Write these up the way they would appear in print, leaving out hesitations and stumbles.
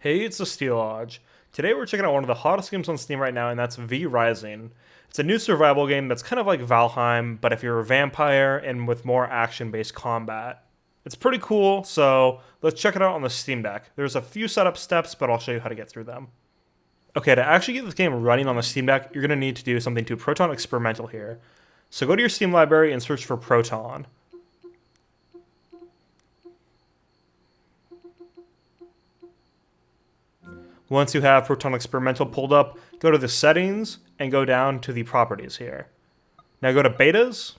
Hey, it's the Steel Lodge. Today we're checking out one of the hottest games on Steam right now, and that's Vrising. It's a new survival game that's kind of like Valheim, but if you're a vampire and with more action-based combat. It's pretty cool, so let's check it out on the Steam Deck. There's a few setup steps, but I'll show you how to get through them. Okay, to actually get this game running on the Steam Deck, you're going to need to do something to Proton Experimental here. So go to your Steam library and search for Proton. Once you have Proton Experimental pulled up, go to the settings and go down to the properties here. Now go to betas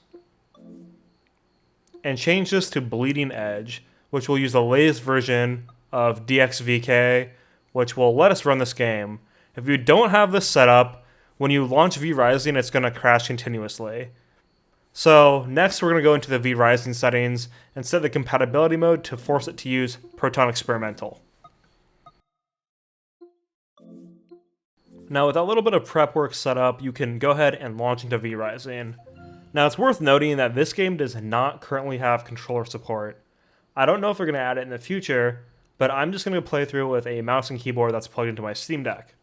and change this to Bleeding Edge, which will use the latest version of DXVK, which will let us run this game. If you don't have this set up, when you launch Vrising, it's going to crash continuously. So next we're going to go into the Vrising settings and set the compatibility mode to force it to use Proton Experimental. Now with a little bit of prep work set up, you can go ahead and launch into Vrising. Now it's worth noting that this game does not currently have controller support. I don't know if they're going to add it in the future, but I'm just going to play through it with a mouse and keyboard that's plugged into my Steam Deck.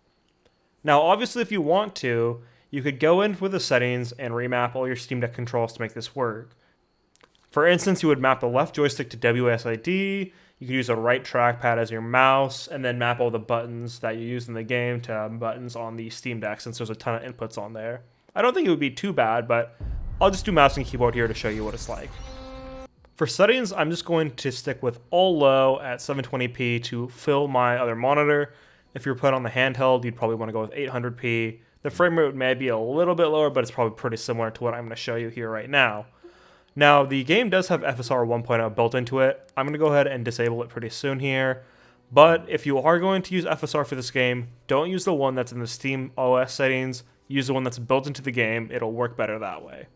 Now obviously if you want to, you could go in with the settings and remap all your Steam Deck controls to make this work. For instance, you would map the left joystick to WSID, you could use a right trackpad as your mouse, and then map all the buttons that you use in the game to buttons on the Steam Deck since there's a ton of inputs on there. I don't think it would be too bad, but I'll just do mouse and keyboard here to show you what it's like. For settings, I'm just going to stick with all low at 720p to fill my other monitor. If you're put on the handheld, you'd probably want to go with 800p. The frame rate may be a little bit lower, but it's probably pretty similar to what I'm going to show you here right now. Now, the game does have FSR 1.0 built into it. I'm going to go ahead and disable it pretty soon here. But if you are going to use FSR for this game, don't use the one that's in the Steam OS settings. Use the one that's built into the game. It'll work better that way.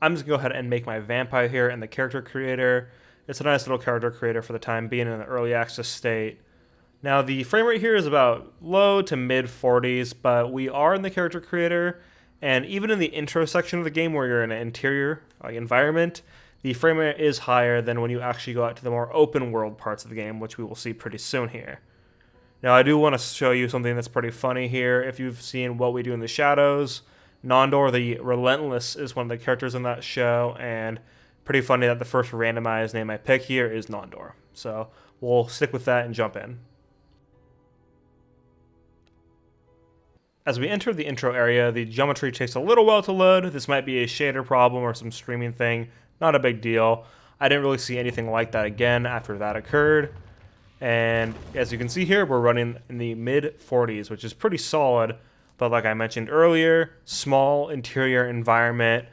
I'm just going to go ahead and make my vampire here in the character creator. It's a nice little character creator for the time being in the early access state. Now, the frame rate here is about low to mid 40s, but we are in the character creator. And even in the intro section of the game where you're in an interior environment, the frame rate is higher than when you actually go out to the more open world parts of the game, which we will see pretty soon here. Now I do want to show you something that's pretty funny here. If you've seen What We Do in the Shadows, Nondor the Relentless is one of the characters in that show, and pretty funny that the first randomized name I pick here is Nondor. So we'll stick with that and jump in. As we enter the intro area, the geometry takes a little while to load. This might be a shader problem or some streaming thing. Not a big deal. I didn't really see anything like that again after that occurred. And as you can see here, we're running in the mid 40s, which is pretty solid. But like I mentioned earlier, small interior environment.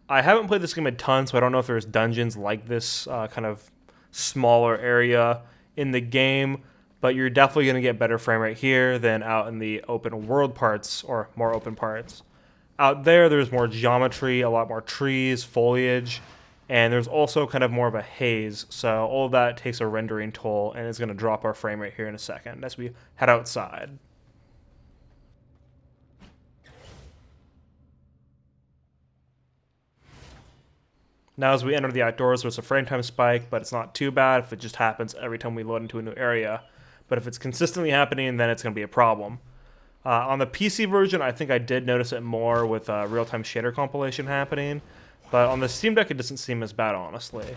I haven't played this game a ton, so I don't know if there's dungeons like this kind of smaller area in the game. But you're definitely going to get better frame rate here than out in the open world parts, or more open parts. Out there, there's more geometry, a lot more trees, foliage, and there's also kind of more of a haze. So all of that takes a rendering toll, and it's going to drop our frame rate here in a second as we head outside. Now as we enter the outdoors, there's a frame time spike, but it's not too bad if it just happens every time we load into a new area. But if it's consistently happening, then it's going to be a problem. On the PC version, I think I did notice it more with real-time shader compilation happening. But on the Steam Deck, it doesn't seem as bad, honestly.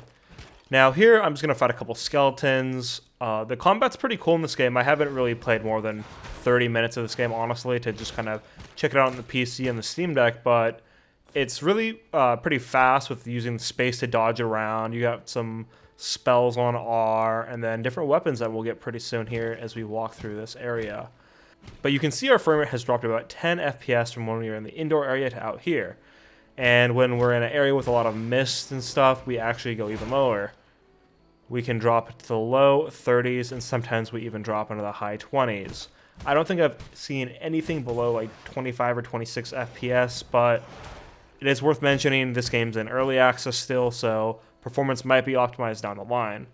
Now here, I'm just going to fight a couple skeletons. The combat's pretty cool in this game. I haven't really played more than 30 minutes of this game, honestly, to just kind of check it out on the PC and the Steam Deck. But it's really pretty fast with using space to dodge around. You got some spells on R, and then different weapons that we'll get pretty soon here as we walk through this area. But you can see our frame rate has dropped about 10 FPS from when we were in the indoor area to out here. And when we're in an area with a lot of mist and stuff, we actually go even lower. We can drop to the low 30s, and sometimes we even drop into the high 20s. I don't think I've seen anything below like 25 or 26 FPS, but it is worth mentioning this game's in early access still, so performance might be optimized down the line.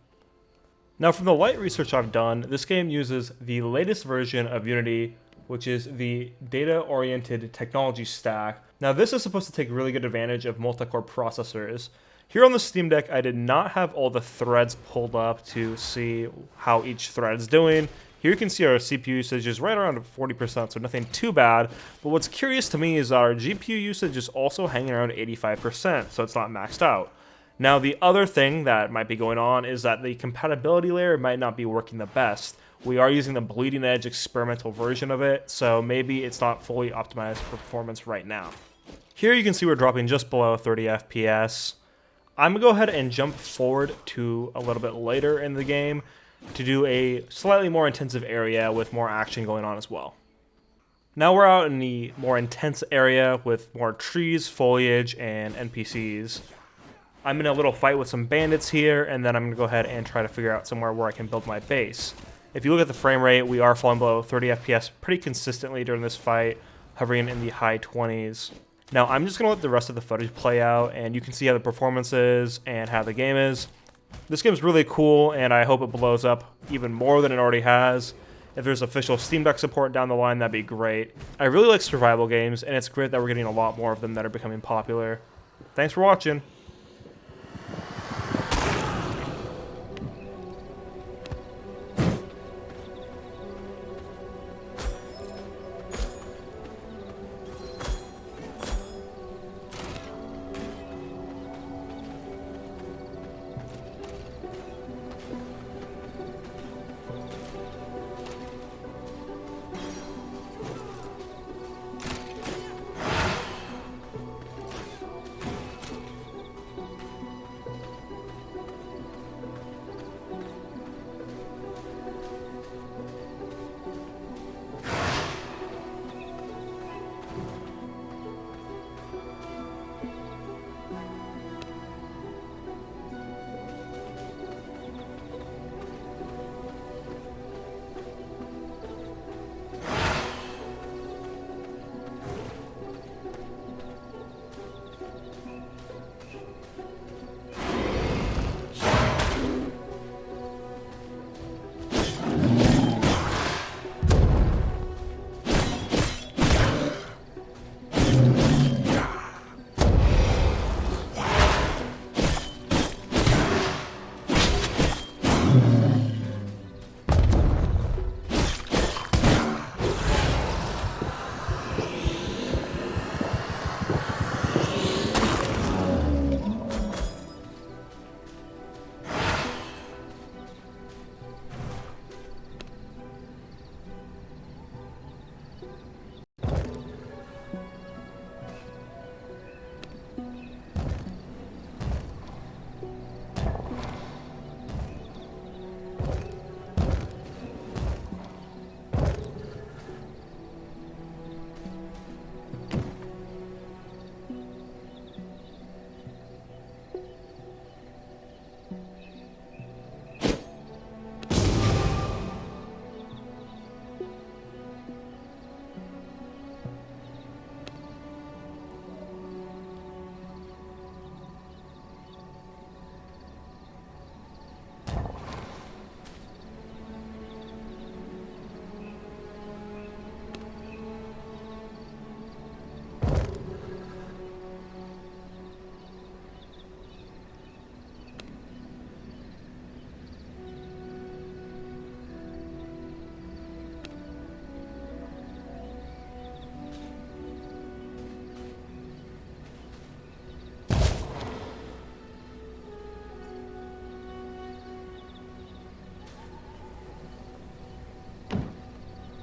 Now from the light research I've done, this game uses the latest version of Unity, which is the data-oriented technology stack. Now this is supposed to take really good advantage of multi-core processors. Here on the Steam Deck, I did not have all the threads pulled up to see how each thread is doing. Here you can see our CPU usage is right around 40%, so nothing too bad. But what's curious to me is that our GPU usage is also hanging around 85%, so it's not maxed out. Now, the other thing that might be going on is that the compatibility layer might not be working the best. We are using the bleeding edge experimental version of it, so maybe it's not fully optimized for performance right now. Here you can see we're dropping just below 30 FPS. I'm going to go ahead and jump forward to a little bit later in the game to do a slightly more intensive area with more action going on as well. Now we're out in the more intense area with more trees, foliage, and NPCs. I'm in a little fight with some bandits here, and then I'm going to go ahead and try to figure out somewhere where I can build my base. If you look at the frame rate, we are falling below 30 FPS pretty consistently during this fight, hovering in the high 20s. Now I'm just going to let the rest of the footage play out, and you can see how the performance is and how the game is. This game is really cool, and I hope it blows up even more than it already has. If there's official Steam Deck support down the line, that'd be great. I really like survival games, and it's great that we're getting a lot more of them that are becoming popular. Thanks for watching.